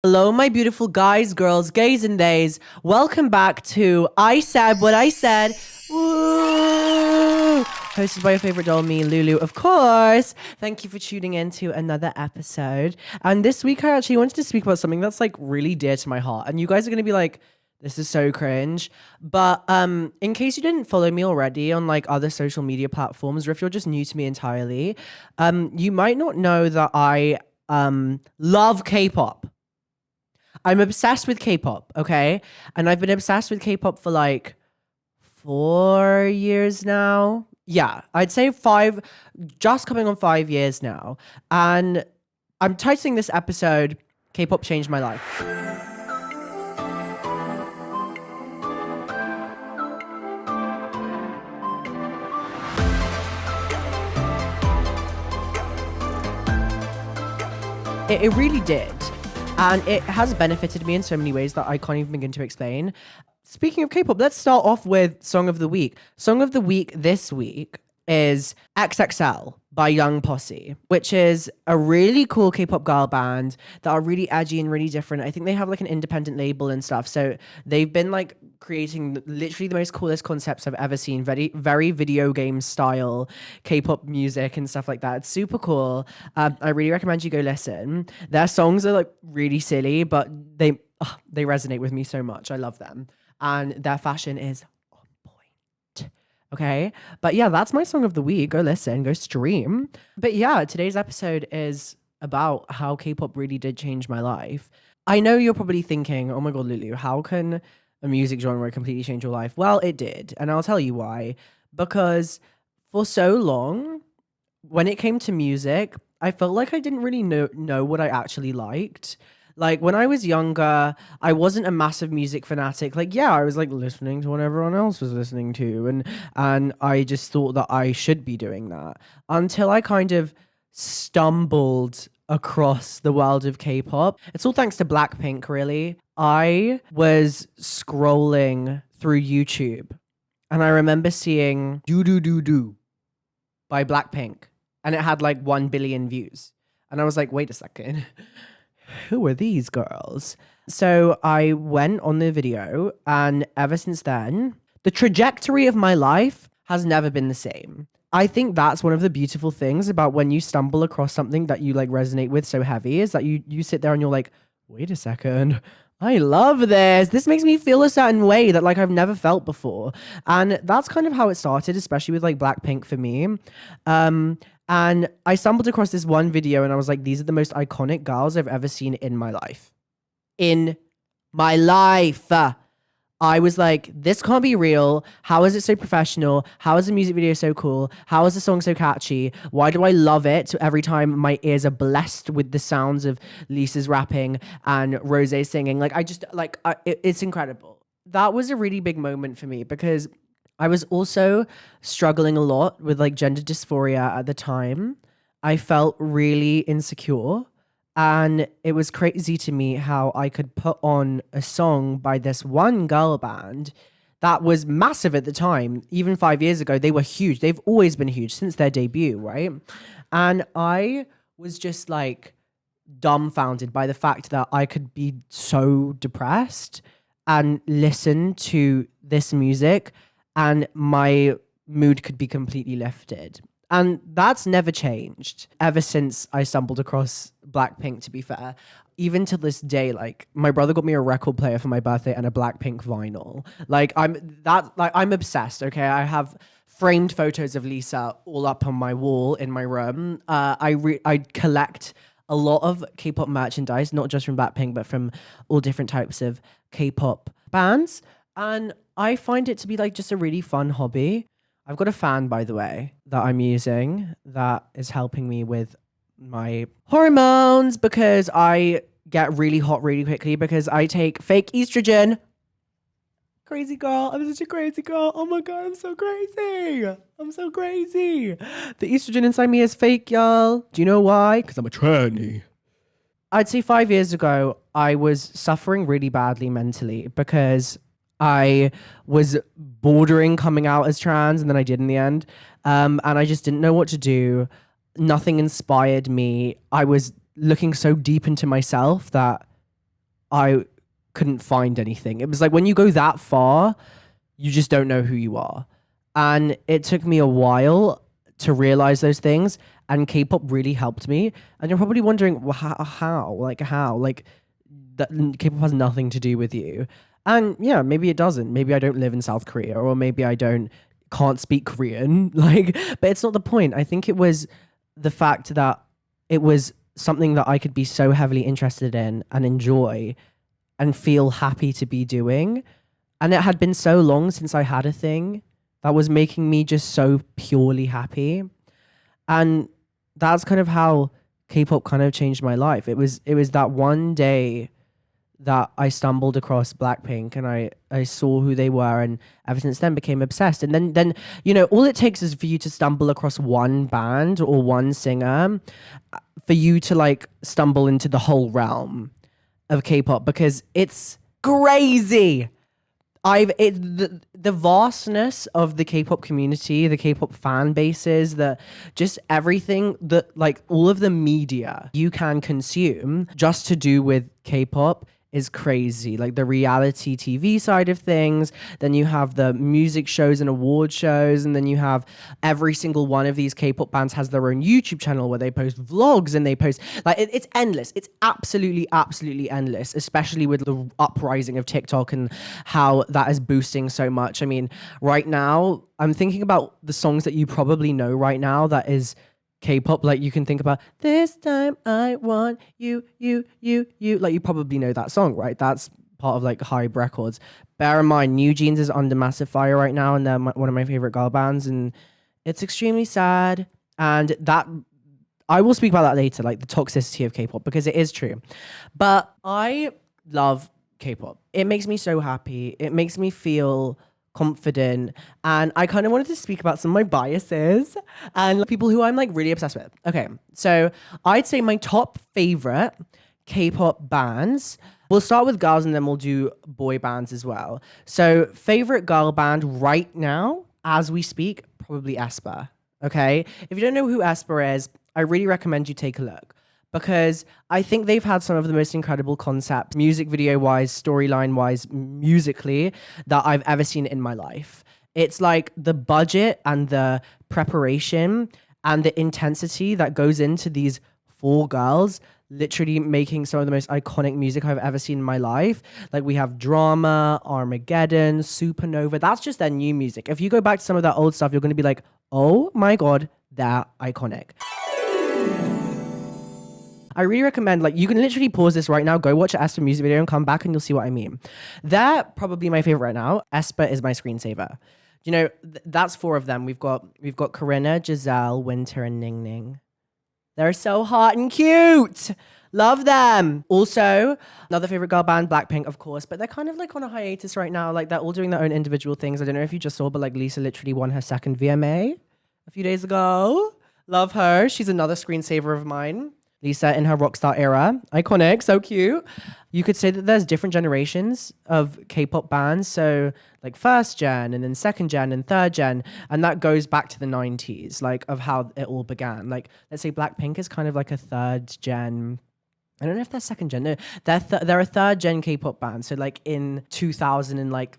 Hello, my beautiful guys, girls, gays, and theys. Welcome back to I Said What I Said. Woo! Hosted by your favorite doll, me, Loulou, of course. Thank you for tuning in to another episode. And this week, I actually wanted to speak about something that's like really dear to my heart. And you guys are going to be like, this is so cringe. But in case you didn't follow me already on like other social media platforms, or if you're just new to me entirely, you might not know that I love K-pop. I'm obsessed with K-pop, okay? And I've been obsessed with K-pop for like 4 years now. Yeah, I'd say five, just coming on 5 years now. And I'm titling this episode, K-pop Changed My Life. It really did. And it has benefited me in so many ways that I can't even begin to explain. Speaking of K-pop, let's start off with Song of the Week. Song of the Week this week is XXL by Young Posse, which is a really cool K-pop girl band that are really edgy and really different. I think they have like an independent label and stuff. So they've been like creating literally the most coolest concepts I've ever seen. Very, very video game style K-pop music and stuff like that. It's super cool. I really recommend you go listen. Their songs are like really silly, but they resonate with me so much. I love them. And their fashion is on point. Okay. But yeah, that's my song of the week. Go listen, go stream. But yeah, today's episode is about how K-pop really did change my life. I know you're probably thinking, oh my God, Loulou, how can a music genre completely change your life? Well, it did. And I'll tell you why. Because for so long, when it came to music, I felt like I didn't really know what I actually liked. Like when I was younger, I wasn't a massive music fanatic. Like, yeah, I was like listening to what everyone else was listening to, and I just thought that I should be doing that until I kind of stumbled across the world of K-pop. It's all thanks to BLACKPINK, really. I was scrolling through YouTube and I remember seeing Do Do Do Do by BLACKPINK, and it had like 1 billion views. And I was like, wait a second. Who are these girls? So I went on the video, and ever since then, the trajectory of my life has never been the same. I think that's one of the beautiful things about when you stumble across something that you like resonate with so heavy, is that you sit there and you're like, wait a second, I love this. This makes me feel a certain way that like I've never felt before. And that's kind of how it started, especially with like BLACKPINK for me. And I stumbled across this one video and I was like, these are the most iconic girls I've ever seen in my life. In my life. I was like, this can't be real. How is it so professional? How is the music video so cool? How is the song so catchy? Why do I love it? So every time my ears are blessed with the sounds of Lisa's rapping and Rose singing. Like, I just, like, it's incredible. That was a really big moment for me because I was also struggling a lot with like gender dysphoria at the time. I felt really insecure. And it was crazy to me how I could put on a song by this one girl band that was massive at the time. Even 5 years ago, they were huge. They've always been huge since their debut, right? And I was just like dumbfounded by the fact that I could be so depressed and listen to this music and my mood could be completely lifted. And that's never changed ever since I stumbled across BLACKPINK, to be fair. Even to this day, like my brother got me a record player for my birthday and a BLACKPINK vinyl. Like I'm obsessed, okay? I have framed photos of Lisa all up on my wall in my room. I collect a lot of K-pop merchandise, not just from BLACKPINK, but from all different types of K-pop bands. And I find it to be like just a really fun hobby. I've got a fan, by the way, that I'm using that is helping me with my hormones because I get really hot really quickly because I take fake estrogen. Crazy girl. I'm such a crazy girl. Oh my God, I'm so crazy. I'm so crazy. The estrogen inside me is fake, y'all. Do you know why? Because I'm a tranny. I'd say 5 years ago, I was suffering really badly mentally because I was bordering coming out as trans, and then I did in the end. And I just didn't know what to do. Nothing inspired me. I was looking so deep into myself that I couldn't find anything. It was like when you go that far, you just don't know who you are. And it took me a while to realize those things. And K-pop really helped me. And you're probably wondering, well, how? Like, how? Like, that K-pop has nothing to do with you. And yeah, maybe it doesn't. Maybe I don't live in South Korea, or maybe I can't speak Korean. Like, but it's not the point. I think it was the fact that it was something that I could be so heavily interested in and enjoy and feel happy to be doing. And it had been so long since I had a thing that was making me just so purely happy. And that's kind of how K-pop kind of changed my life. It was that one day that I stumbled across BLACKPINK and I saw who they were, and ever since then became obsessed. And then all it takes is for you to stumble across one band or one singer for you to like stumble into the whole realm of K-pop, because it's crazy. The vastness of the K-pop community, the K-pop fan bases, the just everything that like all of the media you can consume just to do with K-pop is crazy. Like the reality TV side of things, then you have the music shows and award shows, and then you have every single one of these K-pop bands has their own YouTube channel where they post vlogs, and they post like it's endless. It's absolutely endless, especially with the uprising of TikTok and how that is boosting so much. I mean, right now I'm thinking about the songs that you probably know right now that is K-pop. Like you can think about "This Time I Want You, You, You, You." Like you probably know that song, right? That's part of like Hype Records. Bear in mind, New Jeans is under massive fire right now, and they're one of my favorite girl bands, and it's extremely sad. And that I will speak about that later, like the toxicity of K-pop, because it is true. But I love K-pop. It makes me so happy. It makes me feel confident, and I kind of wanted to speak about some of my biases and people who I'm like really obsessed with. Okay, so I'd say my top favorite K-pop bands. We'll start with girls and then we'll do boy bands as well. So favorite girl band right now, as we speak, probably aespa. Okay, if you don't know who aespa is, I really recommend you take a look, because I think they've had some of the most incredible concepts, music video wise, storyline wise, musically, that I've ever seen in my life. It's like the budget and the preparation and the intensity that goes into these four girls literally making some of the most iconic music I've ever seen in my life. Like we have Drama, Armageddon, Supernova. That's just their new music. If you go back to some of that old stuff, you're going to be like, oh my God, they're iconic. I really recommend, like, you can literally pause this right now, go watch an aespa music video and come back and you'll see what I mean. They're probably my favorite right now. aespa is my screensaver. You know, that's four of them. We've got Corinna, Giselle, Winter, and Ning Ning. They're so hot and cute. Love them. Also, another favorite girl band, BLACKPINK, of course, but they're kind of like on a hiatus right now. Like they're all doing their own individual things. I don't know if you just saw, but like Lisa literally won her second VMA a few days ago. Love her. She's another screensaver of mine. Lisa in her rockstar era. Iconic, so cute. You could say that there's different generations of K-pop bands. So like first gen and then second gen and third gen. And that goes back to the 90s, like of how it all began. Like let's say BLACKPINK is kind of like a third gen. I don't know if they're second gen. No, they're a third gen K-pop band. So like in 2000 and like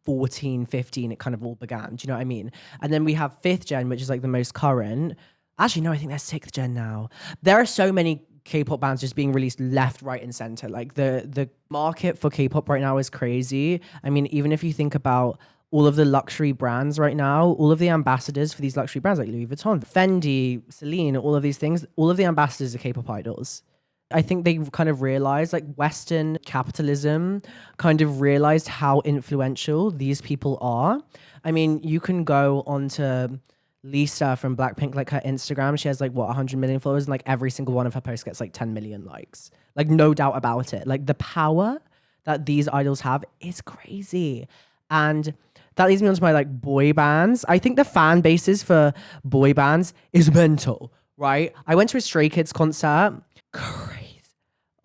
14, 15, it kind of all began. Do you know what I mean? And then we have fifth gen, which is like the most current. Actually, no, I think that's sixth gen now. There are so many K-pop bands just being released left, right, and center. Like the market for K-pop right now is crazy. I mean, even if you think about all of the luxury brands right now, all of the ambassadors for these luxury brands like Louis Vuitton, Fendi, Celine, all of these things, all of the ambassadors are K-pop idols. I think they kind of realized, like Western capitalism kind of realized how influential these people are. I mean, you can go onto Lisa from BLACKPINK, like her Instagram, she has like 100 million followers, and like every single one of her posts gets like 10 million likes. Like no doubt about it. Like the power that these idols have is crazy. And that leads me on to my like boy bands. I think the fan bases for boy bands is mental, right? I went to a Stray Kids concert. Crazy.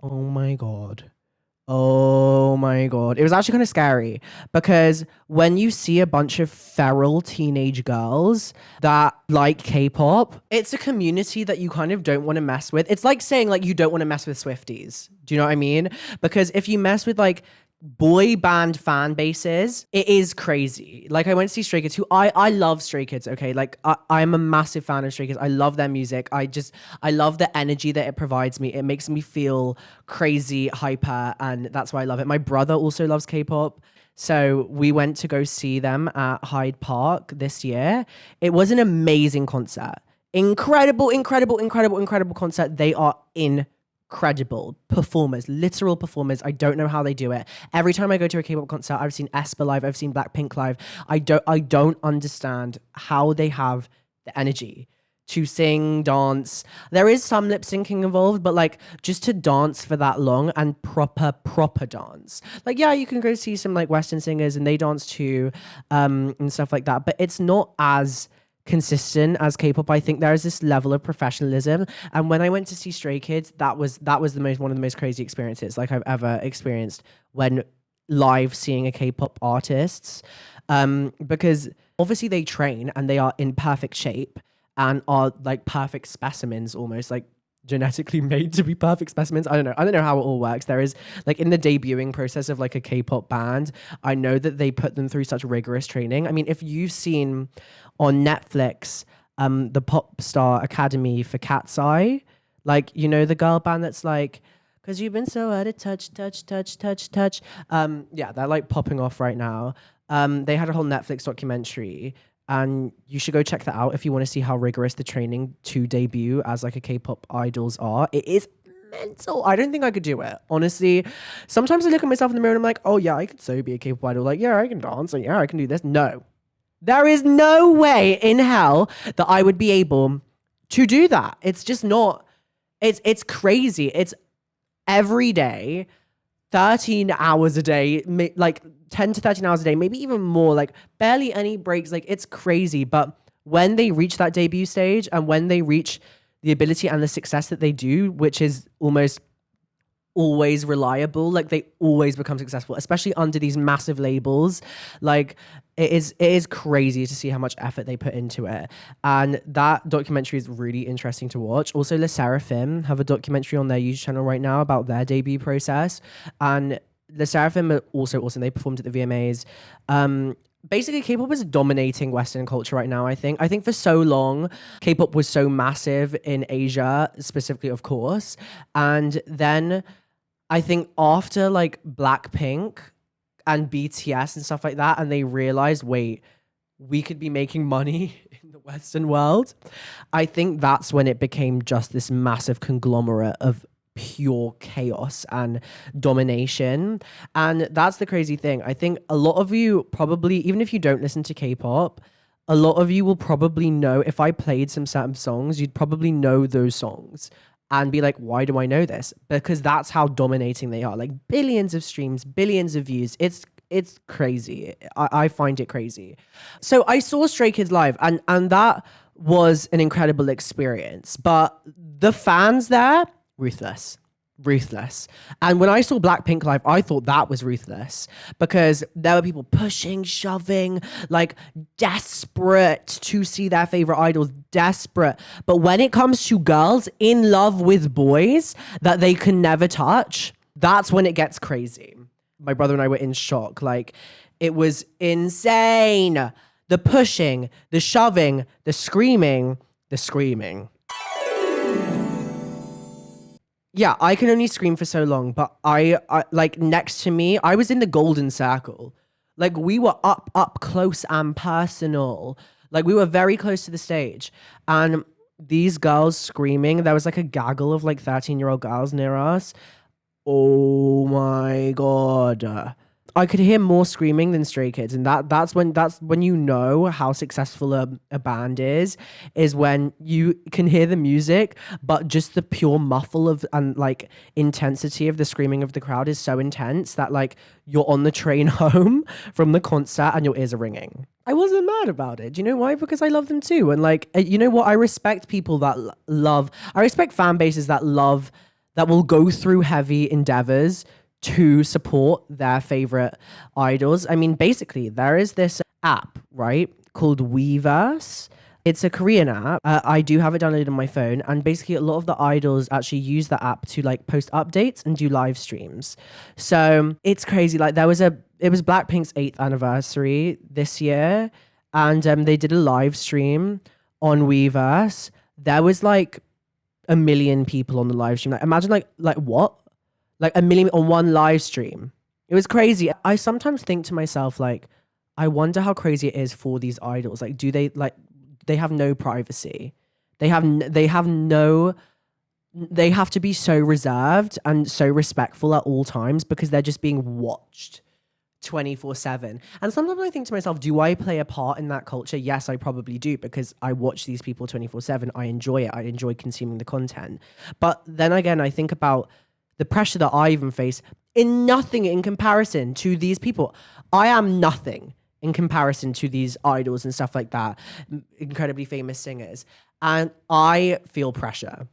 Oh my God. Oh my God. It was actually kind of scary because when you see a bunch of feral teenage girls that like K-pop, it's a community that you kind of don't want to mess with. It's like saying like you don't want to mess with Swifties. Do you know what I mean? Because if you mess with like boy band fan bases, it is crazy. Like I went to see Stray Kids, who I love Stray Kids. Okay, like I'm a massive fan of Stray Kids. I love their music. I love the energy that it provides me. It makes me feel crazy, hyper, and that's why I love it. My brother also loves K-pop. So we went to go see them at Hyde Park this year. It was an amazing concert. Incredible, incredible, incredible, incredible concert. They are incredible performers, literal performers. I don't know how they do it. Every time I go to a K-pop concert, I've seen aespa live, I've seen BLACKPINK live. I don't understand how they have the energy to sing, dance. There is some lip syncing involved, but like just to dance for that long and proper dance. Like, yeah, you can go see some like Western singers and they dance too, and stuff like that. But it's not as consistent as K-pop. I think there is this level of professionalism. And when I went to see Stray Kids, that was the most one of the most crazy experiences like I've ever experienced when live seeing a K-pop artists. Because obviously they train and they are in perfect shape and are like perfect specimens, almost like genetically made to be perfect specimens. I don't know how it all works. There is like in the debuting process of like a K-pop band, I know that they put them through such rigorous training. I mean, if you've seen on Netflix the Pop Star Academy for Cat's Eye, like, you know, the girl band that's like, because you've been so out of touch, touch, touch, touch, touch. Yeah, they're like popping off right now. They had a whole Netflix documentary, and you should go check that out if you want to see how rigorous the training to debut as like a K-pop idols are. It is mental. I don't think I could do it, honestly. Sometimes I look at myself in the mirror and I'm like, oh yeah, I could so be a K-pop idol. Like, yeah, I can dance. Like, yeah, I can do this. No, there is no way in hell that I would be able to do that. It's just not. It's crazy. It's every day, 13 hours a day, like 10 to 13 hours a day, maybe even more, like barely any breaks. Like, it's crazy. But when they reach that debut stage and when they reach the ability and the success that they do, which is almost always reliable, like they always become successful, especially under these massive labels. Like it is crazy to see how much effort they put into it, and that documentary is really interesting to watch. Also, Le Seraphim have a documentary on their YouTube channel right now about their debut process, and Le Seraphim are also awesome. They performed at the VMAs. Basically, K-pop is dominating Western culture right now, I think for so long, K-pop was so massive in Asia, specifically, of course. And then I think after like BLACKPINK and BTS and stuff like that, and they realized, wait, we could be making money in the Western world. I think that's when it became just this massive conglomerate of pure chaos and domination. And that's the crazy thing. I think a lot of you probably, even if you don't listen to K-pop, a lot of you will probably know, if I played some certain songs, you'd probably know those songs and be like, why do I know this? Because that's how dominating they are. Like billions of streams, billions of views. It's crazy. I find it crazy. So I saw Stray Kids live, and that was an incredible experience. But the fans there, ruthless. And when I saw BLACKPINK live, I thought that was ruthless because there were people pushing, shoving, like desperate to see their favorite idols, desperate. But when it comes to girls in love with boys that they can never touch, that's when it gets crazy. My brother and I were in shock. Like, it was insane. The pushing, the shoving, the screaming. Yeah, I can only scream for so long, but I like next to me, I was in the golden circle. Like, we were up close and personal. Like, we were very close to the stage. And these girls screaming, there was like a gaggle of like 13-year-old girls near us. Oh my God. I could hear more screaming than Stray Kids, and that's when you know how successful a band is when you can hear the music, but just the pure muffle of and like intensity of the screaming of the crowd is so intense that like you're on the train home from the concert and your ears are ringing. I wasn't mad about it. Do you know why? Because I love them too, and like, you know what? I respect people that love. I respect fan bases that love, that will go through heavy endeavors to support their favorite idols. I mean, basically, there is this app, right, called Weverse. It's a Korean app. I do have it downloaded on my phone, and basically, a lot of the idols actually use the app to like post updates and do live streams. So it's crazy. Like it was Blackpink's 8th anniversary this year, and they did a live stream on Weverse. There was like 1 million people on the live stream. Like imagine like what? Like 1 million on one live stream. It was crazy. I sometimes think to myself, like, I wonder how crazy it is for these idols. Like, do they like they have no privacy? They have to be so reserved and so respectful at all times because they're just being watched 24/7. And sometimes I think to myself, do I play a part in that culture? Yes, I probably do because I watch these people 24/7. I enjoy it. I enjoy consuming the content. But then again, I think about the pressure that I even face nothing in comparison to these people. I am nothing in comparison to these idols and stuff like that, incredibly famous singers. And I feel pressure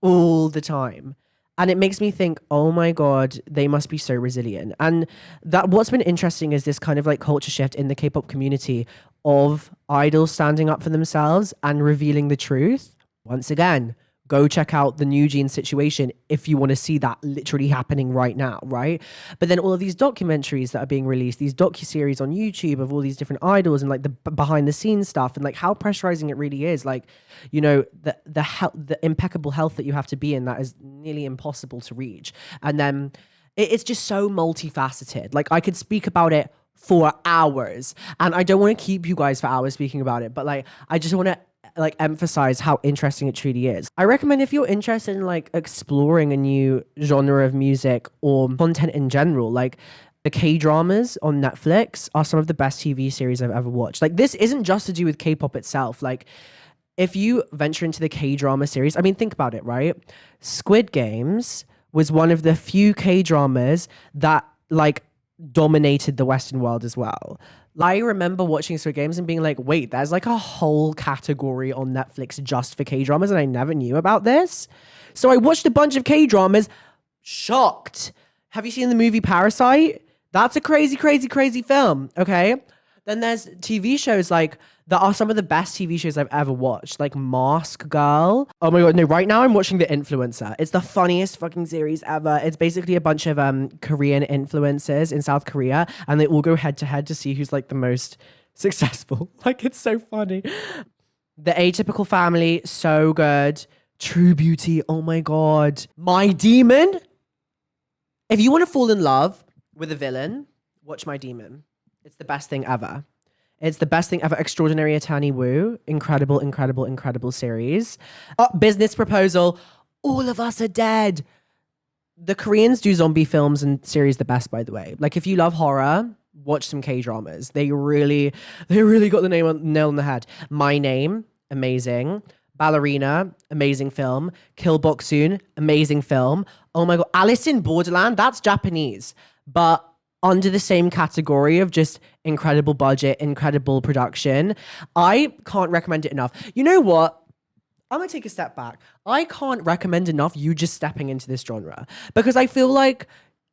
all the time. And it makes me think, oh my God, they must be so resilient. And that what's been interesting is this kind of like culture shift in the K-pop community of idols standing up for themselves and revealing the truth. Once again, go check out the New Jeans situation if you want to see that literally happening right now, right? But then all of these documentaries that are being released, these docuseries on YouTube of all these different idols and like the behind the scenes stuff and like how pressurizing it really is. Like, you know, the impeccable health that you have to be in that is nearly impossible to reach. And then it's just so multifaceted. Like I could speak about it for hours and I don't want to keep you guys for hours speaking about it, but like, I just want to like emphasize how interesting it truly is. I recommend if you're interested in like exploring a new genre of music or content in general, like the K-dramas on Netflix are some of the best TV series I've ever watched. Like this isn't just to do with K-pop itself. Like if you venture into the K-drama series, I mean, think about it, right? Squid Games was one of the few K-dramas that like dominated the Western world as well. I remember watching Squid Games and being like, wait, there's like a whole category on Netflix just for K-dramas and I never knew about this. So I watched a bunch of K-dramas, shocked. Have you seen the movie Parasite? That's a crazy, crazy, crazy film, okay? Then there's TV shows like that are some of the best TV shows I've ever watched, like Mask Girl. Oh my God, no, right now I'm watching The Influencer. It's the funniest fucking series ever. It's basically a bunch of Korean influencers in South Korea and they all go head to head to see who's like the most successful. Like it's so funny. The Atypical Family, so good. True Beauty, oh my God. My Demon. If you want to fall in love with a villain, watch My Demon. It's the best thing ever. It's the best thing ever. Extraordinary Attorney Woo. Incredible, incredible, incredible series. Oh, Business Proposal. All of Us Are Dead. The Koreans do zombie films and series the best, by the way. Like if you love horror, watch some K-dramas. They really got the nail on the head. My Name, amazing. Ballerina, amazing film. Kill Boksoon, amazing film. Oh my God. Alice in Borderland, that's Japanese. But under the same category of just incredible budget, incredible production. I can't recommend it enough. You know what? I'm going to take a step back. I can't recommend enough you just stepping into this genre because I feel like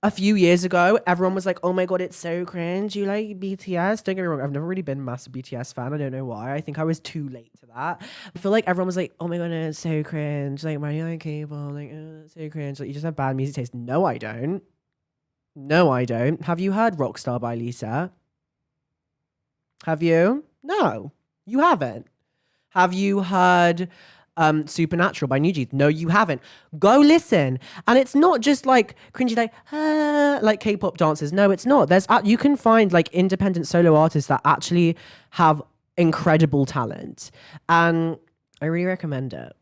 a few years ago, everyone was like, oh my God, it's so cringe. You like BTS? Don't get me wrong. I've never really been a massive BTS fan. I don't know why. I think I was too late to that. I feel like everyone was like, oh my God, no, it's so cringe. Like, why do you like K-pop? Like, it's so cringe. Like, you just have bad music taste. No, I don't. No, I don't. Have you heard Rockstar by Lisa? Have you? No, you haven't. Have you heard Supernatural by New Jeans? No, you haven't. Go listen. And it's not just like cringy, like K-pop dancers. No, it's not. You can find like independent solo artists that actually have incredible talent. And I really recommend it.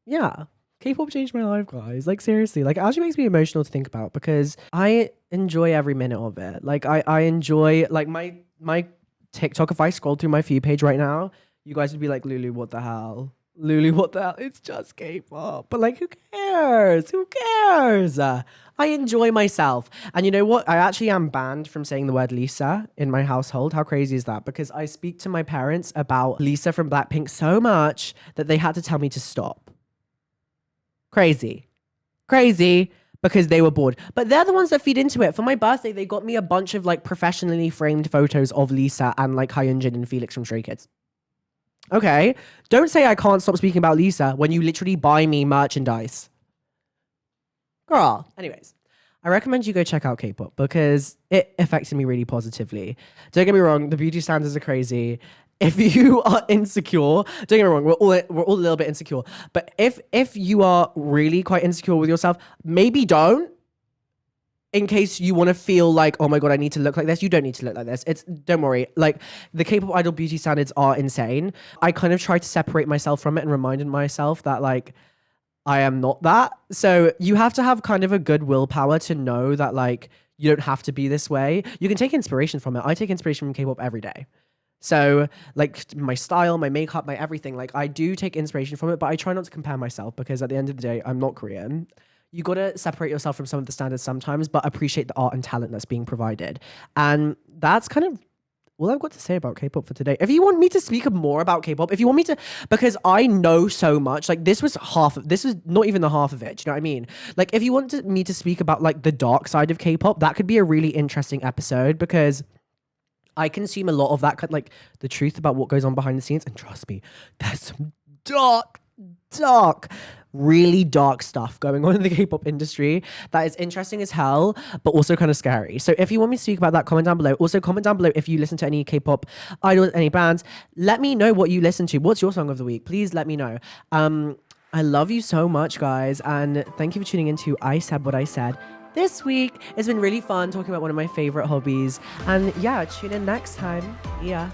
Yeah. K-pop changed my life, guys. Like, seriously. Like, it actually makes me emotional to think about because I enjoy every minute of it. Like, I enjoy, like, my TikTok, if I scrolled through my feed page right now, you guys would be like, Loulou, what the hell? Loulou, what the hell? It's just K-pop. But, like, who cares? Who cares? I enjoy myself. And you know what? I actually am banned from saying the word Lisa in my household. How crazy is that? Because I speak to my parents about Lisa from BLACKPINK so much that they had to tell me to stop. Crazy. because they were bored. But they're the ones that feed into it. For my birthday, they got me a bunch of like professionally framed photos of Lisa and like Hyunjin and Felix from Stray Kids. Okay, don't say I can't stop speaking about Lisa when you literally buy me merchandise. Girl. Anyways, I recommend you go check out K-pop because it affected me really positively. Don't get me wrong, the beauty standards are crazy. If you are insecure, don't get me wrong, we're all a little bit insecure. But if you are really quite insecure with yourself, maybe don't. In case you want to feel like, oh my God, I need to look like this. You don't need to look like this. Don't worry. Like, the K-pop idol beauty standards are insane. I kind of try to separate myself from it and reminded myself that like, I am not that. So you have to have kind of a good willpower to know that like, you don't have to be this way. You can take inspiration from it. I take inspiration from K-pop every day. So like my style, my makeup, my everything, like I do take inspiration from it, but I try not to compare myself because at the end of the day, I'm not Korean. You got to separate yourself from some of the standards sometimes, but appreciate the art and talent that's being provided. And that's kind of all I've got to say about K-pop for today. If you want me to speak more about K-pop, if you want me to, because I know so much, like this was not even the half of it. Do you know what I mean? Like if you want me to speak about like the dark side of K-pop, that could be a really interesting episode because I consume a lot of that, like the truth about what goes on behind the scenes. And trust me, there's some dark, really dark stuff going on in the K-pop industry that is interesting as hell, but also kind of scary. So if you want me to speak about that, comment down below. Also comment down below if you listen to any K-pop idols, any bands. Let me know what you listen to. What's your song of the week? Please let me know. I love you so much, guys. And thank you for tuning into I Said What I Said this week. It's been really fun talking about one of my favorite hobbies. And yeah, tune in next time. Yeah.